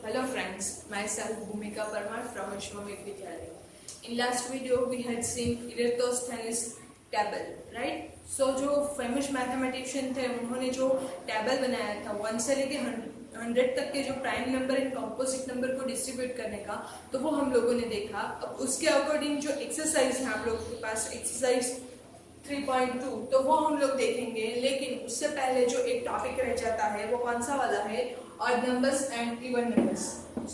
Hello friends, myself Bhumika Parmar from Vishwamit Vidyalaya. In last video we had seen Eratosthenes table, right? So जो famous mathematician थे उन्होंने जो table बनाया था 1 से लेके 100 तक के जो prime number and composite number को डिस्ट्रीब्यूट करने का, तो वो हम लोगों ने देखा। अब उसके अकॉर्डिंग जो एक्सरसाइज है आप लोगों के पास एक्सरसाइज 3.2, तो वो हम लोग देखेंगे। लेकिन उससे पहले जो एक टॉपिक रह जाता है वो कौन सा वाला है, odd numbers and even numbers.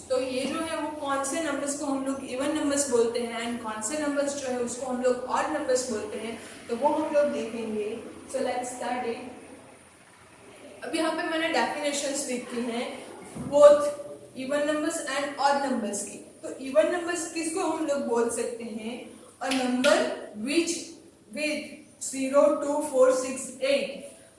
तो ये जो है वो कौन से नंबर्स को हम लोग इवन नंबर्स बोलते हैं एंड कौन से नंबर्स जो है उसको हम लोग ऑड नंबर्स बोलते हैं, तो वो हम लोग देखेंगे। So let's start it. अब यहाँ पे मैंने डेफिनेशंस लिखी हैं both even numbers and odd numbers की। तो इवन नंबर्स किसको हम लोग बोल सकते हैं, अ नंबर विच विद 0 2 4 6 8।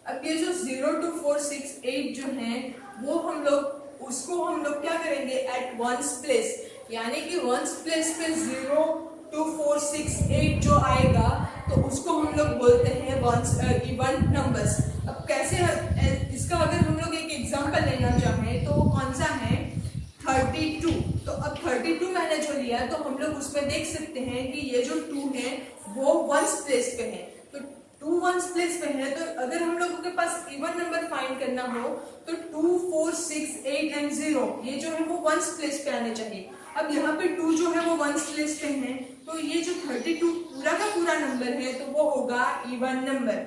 अब ये जो 0 2 4 6 8 जो है वो हम लोग उसको हम लोग क्या करेंगे, एट वंस प्लेस, यानी कि वंस प्लेस पे 0 2 4 6 8 जो आएगा तो उसको हम लोग बोलते हैं वंस इवन नंबर्स। अब कैसे, इसका अगर हम लोग एक एग्जांपल लेना चाहें तो वो कौन सा है, 32। तो अब 32 मैंने जो लिया तो हम लोग उसमें देख सकते हैं कि ये जो 2 है वो वंस प्लेस पे है। तो 2 वंस प्लेस पे है, तो अगर हम लोगों के पास इवन नंबर फाइंड करना हो तो 2 4 6 8 एंड 0 ये जो है वो वंस प्लेस पे आने चाहिए। अब यहाँ पे 2 जो है वो वंस प्लेस पे है, तो ये जो 32 पूरा का पूरा नंबर है तो वो होगा इवन नंबर।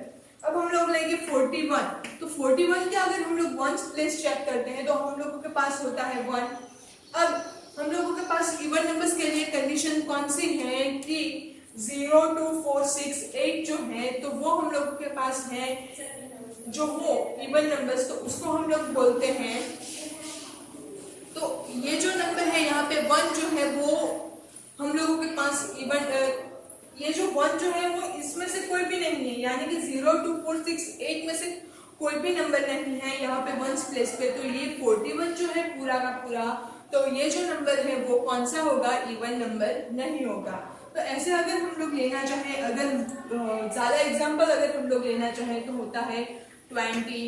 अब हम लोग लेंगे 41। तो 41 के अगर हम लोग वंस प्लेस चेक करते हैं तो हम लोगों के पास होता है 1। अब हम लोगों के पास इवन नंबर्स के लिए कंडीशन कौन सी है कि 0 2 4 6 8 जो है तो वो हम लोगों के पास है जो वो इवन नंबर्स, तो उसको हम लोग बोलते हैं। तो ये जो नंबर है यहाँ पे 1 जो है वो हम लोगों के पास इवन, ये जो 1 जो है वो इसमें से कोई भी नहीं है, यानी कि 0 2 4 6 8 में से कोई भी नंबर नहीं है यहाँ पे वंस प्लेस पे। तो ये 41 जो है पूरा का पूरा, तो ये जो नंबर है वो कौन सा होगा, इवन नंबर नहीं होगा। तो ऐसे अगर हम लोग लेना चाहें, अगर ज्यादा एग्जांपल अगर हम लोग लेना चाहें तो होता है 20,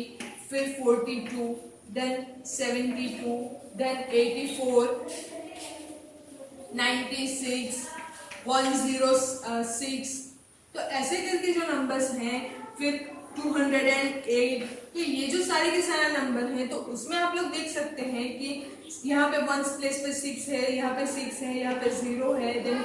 फिर 42, देन 72, देन 84, 96, 106। तो ऐसे करके जो नंबर्स हैं, फिर 208। तो ये जो सारे के सारे नंबर हैं तो उसमें आप लोग देख सकते हैं कि यहाँ पे वंस प्लेस पे 6 है, यहाँ पे 6 है, यहाँ पे 0 है, देन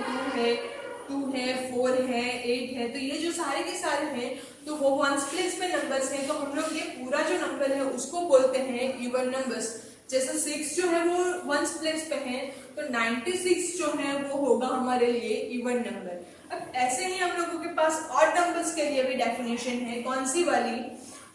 2 है, 4 है, 8 है। तो ये जो सारे के सारे हैं तो वो वंस प्लेस पे नंबर्स हैं, तो हम लोग ये पूरा जो नंबर है उसको बोलते हैं इवन नंबर्स। जैसे 6 जो है वो वंस प्लेस पे है, तो 96 जो है वो होगा हमारे लिए इवन नंबर। अब ऐसे ही हम लोगों के पास ऑड नंबर्स के लिए भी डेफिनेशन है, कौन सी वाली,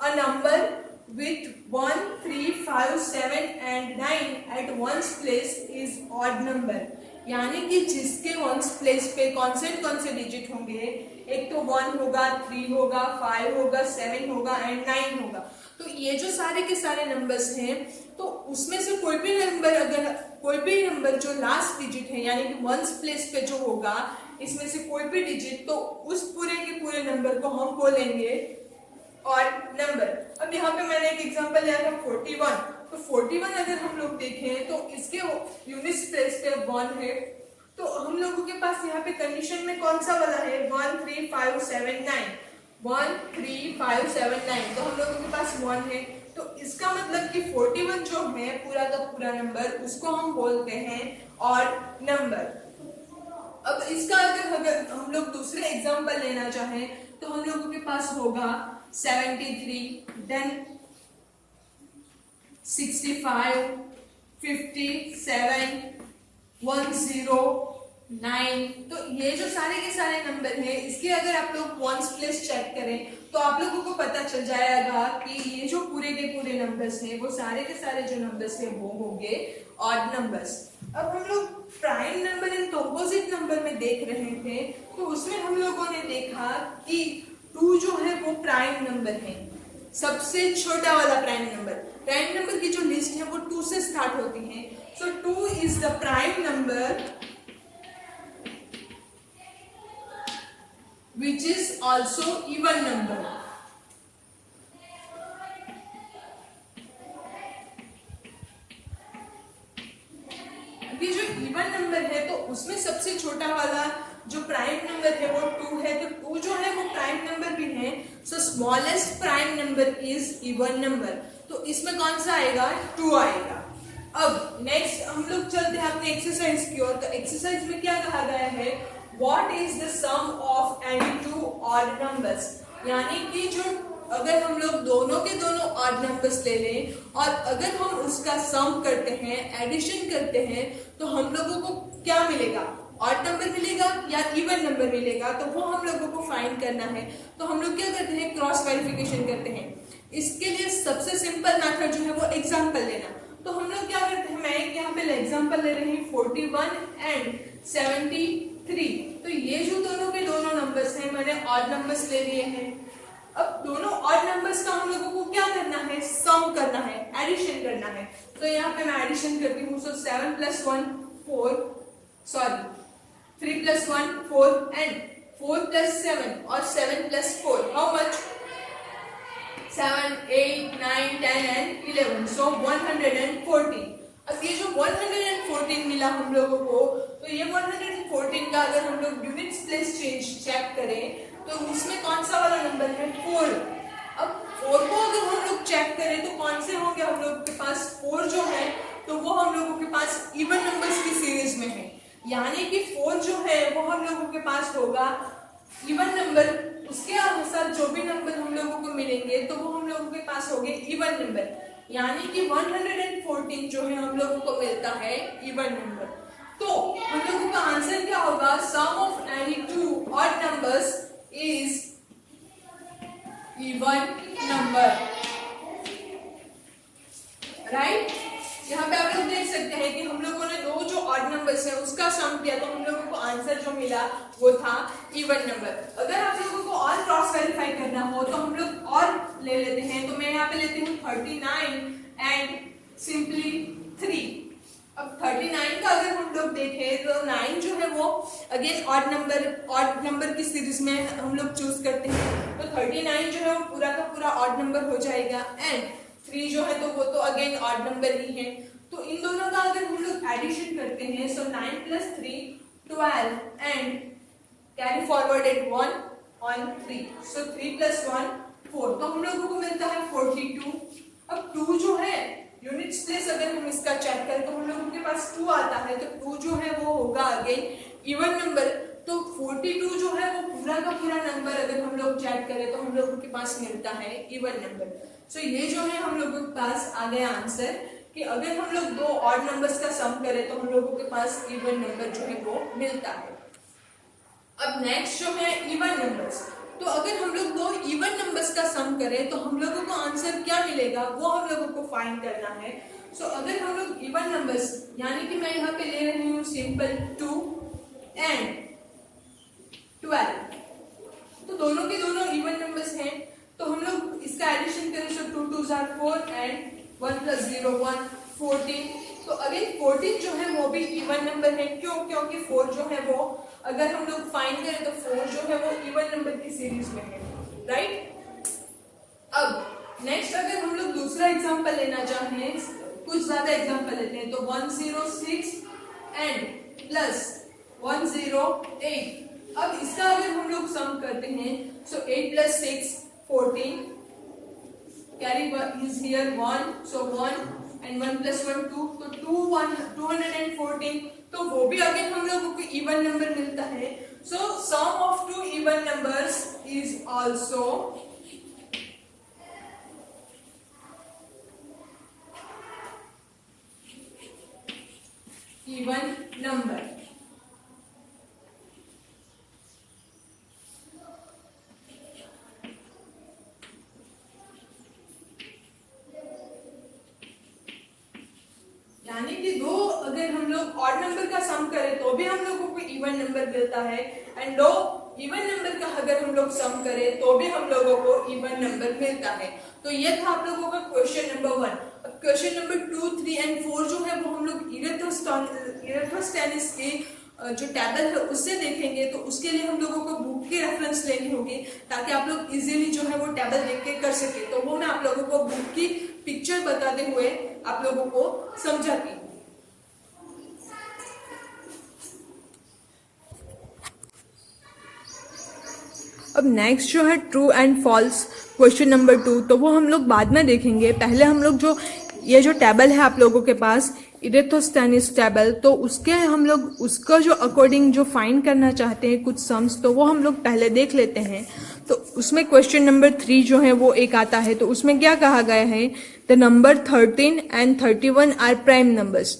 a number with 1 3 5 7 and 9 at ones place is odd number. यानी कि जिसके वंस प्लेस पे कौन से डिजिट होंगे, एक तो 1 होगा, 3 होगा, 5 होगा, 7 होगा एंड 9 होगा। तो ये जो सारे के सारे नंबर्स हैं तो उसमें से कोई भी नंबर, अगर कोई भी नंबर जो लास्ट डिजिट है यानी कि वंस प्लेस पे जो होगा इसमें से कोई भी डिजिट, तो उस पूरे के पूरे नंबर को हम बोलेंगे ऑड नंबर। अब यहाँ पे मैंने एक एग्जांपल लिया था 41। तो 41 अगर हम लोग देखें तो इसके यूनिट्स प्लेस पे 1 है, तो हम लोगों के पास यहाँ पे कंडीशन में कौन सा वाला है, 1 3 5 7 9, 1 3 5 7 9। तो हम लोगों के पास 1 है, तो इसका मतलब कि 41 जो है पूरा का पूरा नंबर उसको हम बोलते हैं ऑड नंबर। अब इसका अगर हम लोग दूसरे एग्जांपल लेना चाहें तो हम लोगों के पास होगा 73, देन 65, 57, 109। तो ये जो सारे के सारे नंबर हैं इसके अगर आप लोग वंस प्लेस चेक करें तो आप लोगों को पता चल जाएगा कि ये जो पूरे के पूरे नंबर्स हैं वो सारे के सारे जो नंबर्स हैं वो होंगे ऑड नंबर्स। अब हम लोग prime number and composite number में देख रहे थे, तो उसमें हम लोगों ने देखा कि 2 जो है वो प्राइम नंबर है, सबसे छोटा वाला प्राइम नंबर। प्राइम नंबर की जो लिस्ट है वो 2 से स्टार्ट होती है। सो 2 is the prime number which is also even number। क्योंकि जो इवन नंबर है तो उसमें सबसे छोटा वाला जो प्राइम नंबर है वो 2 है, तो 2 जो है वो प्राइम नंबर भी है, सो smallest prime number is even number, तो इसमें कौन सा आएगा, 2 आएगा। अब नेक्स्ट हम लोग चलते हैं अपने एक्सरसाइज की ओर। तो एक्सरसाइज में क्या कहा गया है, what is the sum of any two odd numbers, यानी कि जो अगर हम लोग दोनों के दोनों ऑड नंबर्स ले लें और अगर हम उसका सम करते हैं, एडिशन करते हैं, तो हम लोगों को क्या मिलेगा, ऑड नंबर मिलेगा या इवन नंबर मिलेगा, तो वो हम लोगों को फाइंड करना है। तो हम लोग क्या करते हैं, क्रॉस वेरिफिकेशन करते हैं। इसके लिए सबसे सिंपल मेथड जो है वो एग्जांपल लेना। तो हम लोग क्या करते हैं, मैं यहाँ पे एग्जांपल ले रही हूँ 41 एंड 73। तो ये जो दोनों के दोनों नंबर्स हैं, मैंने ऑड नंबर्स ले लिए हैं। अब दोनों ऑड नंबर्स का हम लोगों को क्या करना है, सम करना है, एडिशन करना है। तो यहाँ पे मैं एडिशन करती हूँ, सो 7 + 1 4, सॉरी 3 + 1 4 एंड 4 + 7 और 7 + 4, हाउ मच, 7 8 9 10 एंड 11, सो 114। अब ये जो 114 मिला हम लोगों को, तो ये 114 का अगर हम लोग यूनिट्स प्लेस चेंज चेक करें तो उसमें कौन सा वाला नंबर है, 4। अब 4 को अगर हम लोग चेक करें तो कौन से होंगे हम लोग के पास, 4 जो है तो वो हम लोगों के पास इवन नंबर्स की सीरीज में है, यानी कि 4 जो है वो हम लोगों के पास होगा इवन नंबर, उसके अनुसार जो भी नंबर हम लोगों को मिलेंगे तो वो हम लोगों के पास होंगे इवन नंबर, यानी कि 114 जो है हम लोगों को मिलता है इवन नंबर। तो हम लोगों का आंसर क्या होगा, sum of any two odd numbers is even number, right. यहाँ पे आप लोग देख सकते हैं कि हम लोगों ने दो जो ऑड नंबर्स है उसका सम किया, तो हम लोगों को आंसर जो मिला वो था इवन नंबर। अगर आप लोगों को और क्रॉस वेरीफाई करना हो तो हम लोग और ले लेते हैं। तो मैं यहाँ पे लेती हूँ 39 एंड सिंपली 3। अब 39 का अगर हम लोग देखें तो 9 जो है वो अगेन ऑड नंबर की सीरीज में हम लोग चूज करते हैं, तो 39 जो है वो पूरा का पूरा ऑड नंबर हो जाएगा एंड 3 जो है तो वो तो अगेन ऑड नंबर ही है। तो इन दोनों का अगर हम लोग एडिशन करते हैं, सो 9 + 3 12 एंड कैरी फॉरवर्डेड 1 on 3, सो 3 + 1 4, तो हम लोगों को मिलता है 42। अब 2 जो है यूनिट्स प्लेस अगर हम इसका चेक करें तो हम लोगों के पास 2 आता है, तो 2 जो है वो होगा अगेन इवन नंबर, तो 42 जो है वो पूरा का पूरा नंबर अगर हम लोग चेक करें तो हम लोगों के पास मिलता है इवन नंबर। सो ये जो है हम लोगों के पास आ गया आंसर कि अगर हम लोग दो ऑड नंबर्स का सम करें तो हम लोगों के पास इवन नंबर जो है वो मिलता है। अब नेक्स्ट जो है इवन नंबर्स, तो अगर हम लोग दो इवन नंबर्स का सम करें तो हम लोगों को आंसर क्या मिलेगा वो हम लोगों को फाइंड करना है। सो अगर हम लोग इवन नंबर्स, यानी कि मैं यहाँ पे ले रही हूँ सिंपल 2 एंड 12, तो दोनों के दोनों इवन नंबर्स हैं, तो हम लोग इसका एडिशन करें, सो 2 2s are 4 एंड 1 + 0 1 14। तो अगेन 14 जो है वो भी इवन नंबर है, क्यों, क्योंकि 4 जो है वो अगर हम लोग फाइंड करें तो 4 जो है वो इवन नंबर की सीरीज में है, राइट। अब नेक्स्ट अगर हम लोग दूसरा एग्जांपल लेना चाहें, कुछ ज्यादा एग्जांपल लेते हैं, तो 106 एंड प्लस 108। अब इसका अगर हम लोग सम करते हैं, सो 8 + 6 14, carry is here 1, so 1 and 1 + 1 2, तो 214, तो वो भी अगेन हम लोगों को इवन नंबर मिलता है। So sum of two even numbers is also even number. यानी कि दो अगर हम लोग ऑड नंबर का सम करें तो भी हम लोगों को इवन नंबर मिलता है, एंड दो इवन नंबर का अगर हम लोग सम करें तो भी हम लोगों को इवन नंबर मिलता है। तो ये था आप लोगों का क्वेश्चन नंबर 1। अब क्वेश्चन नंबर 2, 3 एंड 4 जो है वो हम लोग इरेथोस्थेनिस की जो टेबल है उससे देखेंगे, तो उसके लिए हम लोगों को बुक की रेफरेंस लेनी होगी ताकि आप लोग इजीली जो है वो टेबल देख के कर सके। तो वो मैं आप लोगों को बुक की पिक्चर बताते हुए आप लोगों को समझाती हूँ। अब नेक्स्ट जो है true and false question number 2, तो वो हम लोग बाद में देखेंगे। पहले हम लोग जो ये जो टेबल है आप लोगों के पास इरेथोस्थेनिस टेबल, तो उसके हम लोग उसका जो अकॉर्डिंग जो फाइंड करना चाहते हैं कुछ सम्स, तो वो हम लोग पहले देख लेते हैं। तो उसमें क्वेश्चन नंबर 3 जो है वो एक आता है, तो उसमें क्या कहा गया है, the number 13 and 31 are prime numbers.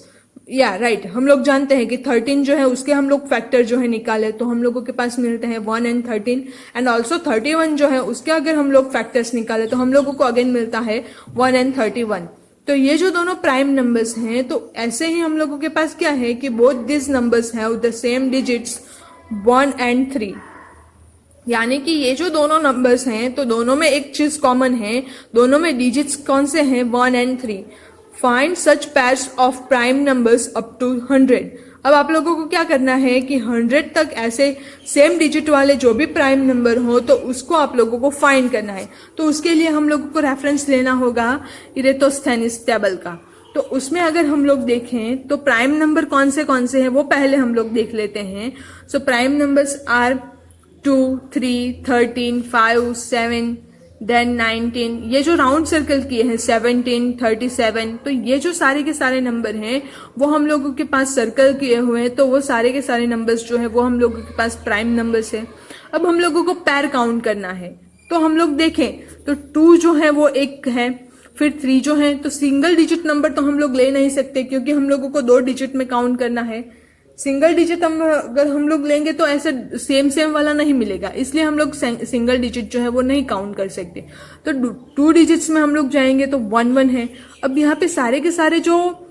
या राइट, हम लोग जानते हैं कि 13 जो है उसके हम लोग फैक्टर जो है निकाले तो हम लोगों के पास मिलते हैं 1 एंड 13, एंड ऑल्सो 31 जो है उसके अगर हम लोग फैक्टर्स निकाले तो हम लोगों को अगेन मिलता है 1 एंड 31। तो ये जो दोनों प्राइम नंबर्स हैं, तो ऐसे ही हम लोगों के पास क्या है कि both this numbers have the same digits 1 and 3, यानी कि ये जो दोनों नंबर्स हैं तो दोनों में एक चीज कॉमन है, दोनों में डिजिट्स कौन से हैं, 1 and 3। Find such pairs of prime numbers up to 100। अब आप लोगों को क्या करना है कि 100 तक ऐसे सेम डिजिट वाले जो भी प्राइम नंबर हो तो उसको आप लोगों को फाइंड करना है। तो उसके लिए हम लोगों को रेफरेंस लेना होगा इरेथोस्थेनिस टेबल का। तो उसमें अगर हम लोग देखें तो प्राइम नंबर कौन से हैं वो पहले हम लोग देख लेते हैं। So prime numbers are 2, 3, 13, 5, 7, then 19, ये जो राउंड सर्कल किए हैं 17, 37, तो ये जो सारे के सारे नंबर हैं वो हम लोगों के पास सर्कल किए हुए हैं, तो वो सारे के सारे नंबर्स जो है वो हम लोगों के पास प्राइम नंबर्स है। अब हम लोगों को पैर काउंट करना है, तो हम लोग देखें तो 2 जो है वो एक है, फिर 3 जो है, तो सिंगल डिजिट नंबर तो हम लोग ले नहीं सकते क्योंकि हम लोगों को 2 डिजिट में काउंट करना है। सिंगल डिजिट अगर हम लोग लेंगे तो ऐसे सेम वाला नहीं मिलेगा, इसलिए हम लोग सिंगल डिजिट जो है वो नहीं काउंट कर सकते। तो 2 डिजिट्स में हम लोग जाएंगे तो 1 1 है। अब यहाँ पे सारे के सारे जो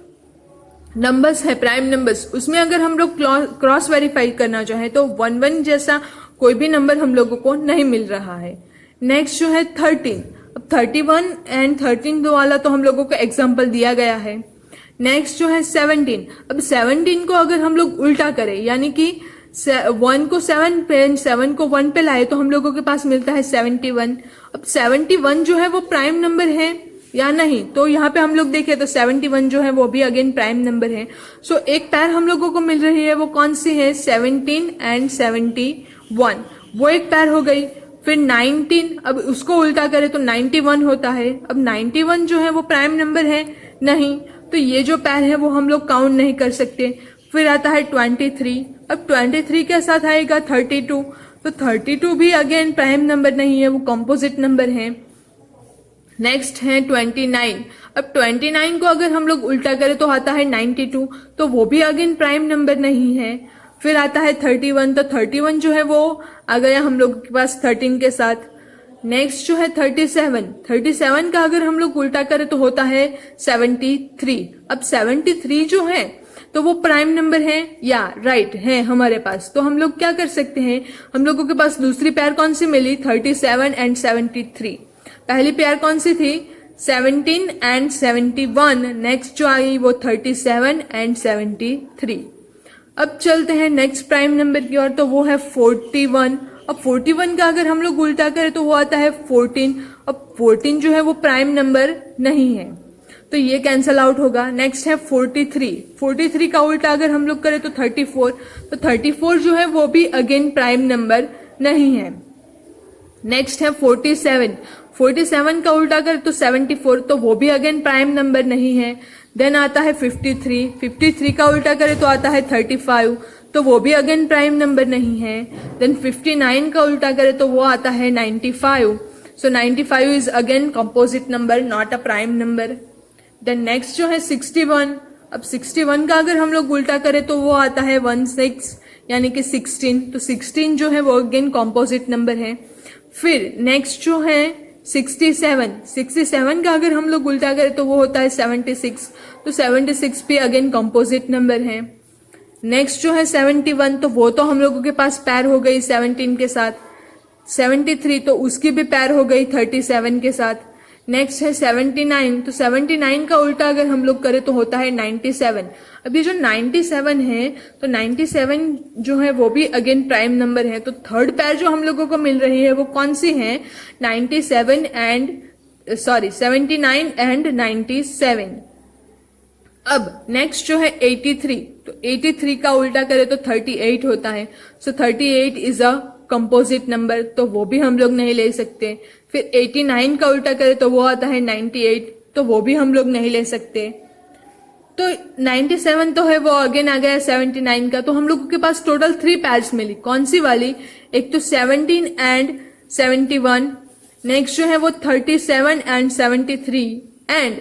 नंबर्स है प्राइम नंबर्स, उसमें अगर हम लोग क्रॉस वेरीफाई करना चाहे तो 1 1 जैसा कोई भी नंबर हम लोगों को नहीं मिल रहा है। नेक्स्ट जो है 13, अब 31 एंड 13 दो वाला तो हम लोगों को एग्जाम्पल दिया गया है। नेक्स्ट जो है 17, अब 17 को अगर हम लोग उल्टा करें यानी कि 1 को 7 पे 7 को 1 पे लाए तो हम लोगों के पास मिलता है 71। अब 71 जो है वो प्राइम नंबर है या नहीं, तो यहाँ पे हम लोग देखें तो 71 जो है वो भी अगेन प्राइम नंबर है। सो एक पैर हम लोगों को मिल रही है, वो कौन सी है, 17 एंड 71, वो एक पैर हो गई। फिर 19, अब उसको उल्टा करें तो 91 होता है। अब 91 जो है वो प्राइम नंबर है नहीं, तो ये जो पैर है वो हम लोग काउंट नहीं कर सकते। फिर आता है 23, अब 23 के साथ आएगा 32, तो 32 भी अगेन प्राइम नंबर नहीं है, वो कंपोजिट नंबर है। नेक्स्ट है 29, अब 29 को अगर हम लोग उल्टा करें तो आता है 92, तो वो भी अगेन प्राइम नंबर नहीं है। फिर आता है 31, तो 31 जो है वो आ गया हम लोग के पास 13 के साथ। नेक्स्ट जो है 37 का अगर हम लोग उल्टा करें तो होता है 73। अब 73 जो है तो वो प्राइम नंबर है या राइट है हमारे पास, तो हम लोग क्या कर सकते हैं, हम लोगों के पास दूसरी पेयर कौन सी मिली, 37 एंड 73। पहली पेयर कौन सी थी, 17 एंड 71। नेक्स्ट जो आई वो 37 एंड 73। अब चलते हैं नेक्स्ट प्राइम नंबर की ओर, तो वो है 41। अब 41 का अगर हम लोग उल्टा करें तो वो आता है 14। अब 14 जो है वो प्राइम नंबर नहीं है, तो ये कैंसल आउट होगा। नेक्स्ट है 43 का उल्टा अगर हम लोग करें तो 34, तो 34 जो है वो भी अगेन प्राइम नंबर नहीं है। नेक्स्ट है 47 का उल्टा करें तो 74, तो वो भी अगेन प्राइम नंबर नहीं है। देन आता है 53 का उल्टा करें तो आता है 35, तो वो भी अगेन प्राइम नंबर नहीं है। देन 59 का उल्टा करें तो वो आता है 95, so 95 is again composite number, not a prime number. Then next जो है 61, अब 61 का अगर हम लोग उल्टा करें तो वो आता है 16 यानी कि 16, तो 16 जो है वो अगेन कंपोजिट नंबर है। फिर नेक्स्ट जो है 67 का अगर हम लोग उल्टा करें तो वो होता है 76, तो 76 भी अगेन कंपोजिट नंबर है। नेक्स्ट जो है 71, तो वो तो हम लोगों के पास पैर हो गई 17 के साथ। 73, तो उसकी भी पैर हो गई 37 के साथ। नेक्स्ट है 79, तो 79 का उल्टा अगर हम लोग करें तो होता है 97। अब ये जो 97 है तो 97 जो है वो भी अगेन प्राइम नंबर है, तो थर्ड पैर जो हम लोगों को मिल रही है वो कौन सी है, 79 एंड 97। अब नेक्स्ट जो है 83, तो 83 का उल्टा करें तो 38 होता है, सो 38 इज अ कंपोजिट नंबर, तो वो भी हम लोग नहीं ले सकते। फिर 89 का उल्टा करें तो वो आता है 98, तो वो भी हम लोग नहीं ले सकते। तो 97 तो है, वो अगेन आ गया 79 का। तो हम लोगों के पास टोटल 3 पैर्स मिली। कौन सी वाली? एक तो 17 एंड 71, नेक्स्ट जो है वो 37 एंड 73 एंड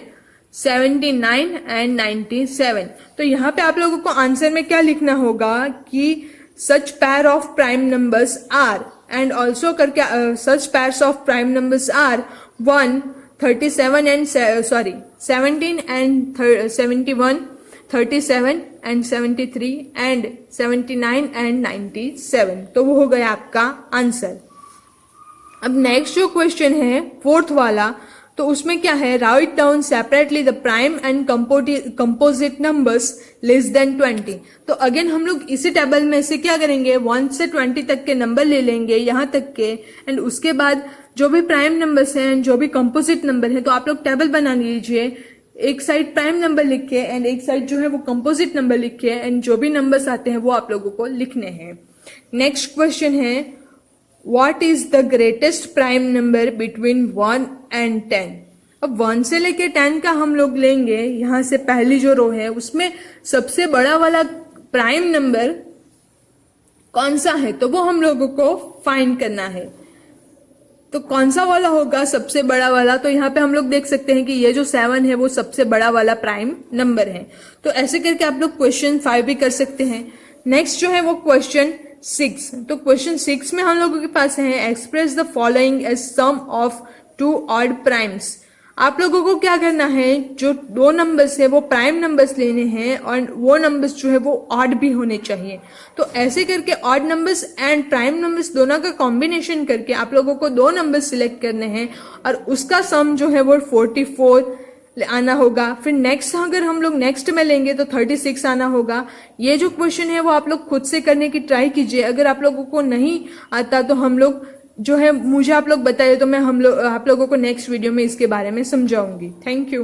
79 एंड 97। तो यहाँ पे आप लोगों को आंसर में क्या लिखना होगा कि such pair of prime numbers are, and also करके such pairs of prime numbers are 1, 37 and 17 and 71, 37 and 73 and 79 and 97। तो वो हो गया आपका आंसर। अब नेक्स्ट जो क्वेश्चन है 4th वाला, तो उसमें क्या है? Write down separately the prime and composite numbers less than 20। तो अगेन हम लोग इसी टेबल में से क्या करेंगे, 1 से 20 तक के नंबर ले लेंगे यहाँ तक के, एंड उसके बाद जो भी प्राइम नंबर्स हैं, जो भी कंपोजिट नंबर है, तो आप लोग टेबल बना लीजिए। एक साइड प्राइम नंबर लिख के एंड एक साइड जो है वो कंपोजिट नंबर लिख के, एंड जो भी नंबर्स आते हैं वो आप लोगों को लिखने हैं। नेक्स्ट क्वेश्चन है what is the greatest prime number between 1 and 10। अब 1 से लेके 10 का हम लोग लेंगे। यहां से पहली जो रो है उसमें सबसे बड़ा वाला प्राइम नंबर कौन सा है, तो वो हम लोगों को फाइंड करना है। तो कौन सा वाला होगा सबसे बड़ा वाला? तो यहाँ पे हम लोग देख सकते हैं कि ये जो 7 है वो सबसे बड़ा वाला प्राइम नंबर है। तो ऐसे करके आप लोग क्वेश्चन 5 भी कर सकते हैं। नेक्स्ट जो है वो क्वेश्चन 6। तो क्वेश्चन 6 में हम लोगों के पास है express the following as sum of 2 odd primes. आप लोगों को क्या करना है, जो 2 नंबर्स है वो प्राइम नंबर्स लेने हैं और वो नंबर्स जो है वो ऑड भी होने चाहिए। तो ऐसे करके odd numbers and prime numbers दोनों का कॉम्बिनेशन करके आप लोगों को 2 नंबर्स सिलेक्ट करने हैं और उसका सम जो है वो 44 आना होगा। फिर नेक्स्ट अगर हम लोग नेक्स्ट में लेंगे तो 36 आना होगा। ये जो क्वेश्चन है वो आप लोग खुद से करने की ट्राई कीजिए। अगर आप लोगों को नहीं आता तो हम लोग जो है मुझे आप लोग बताइए, तो मैं आप लोगों को नेक्स्ट वीडियो में इसके बारे में समझाऊंगी। Thank you.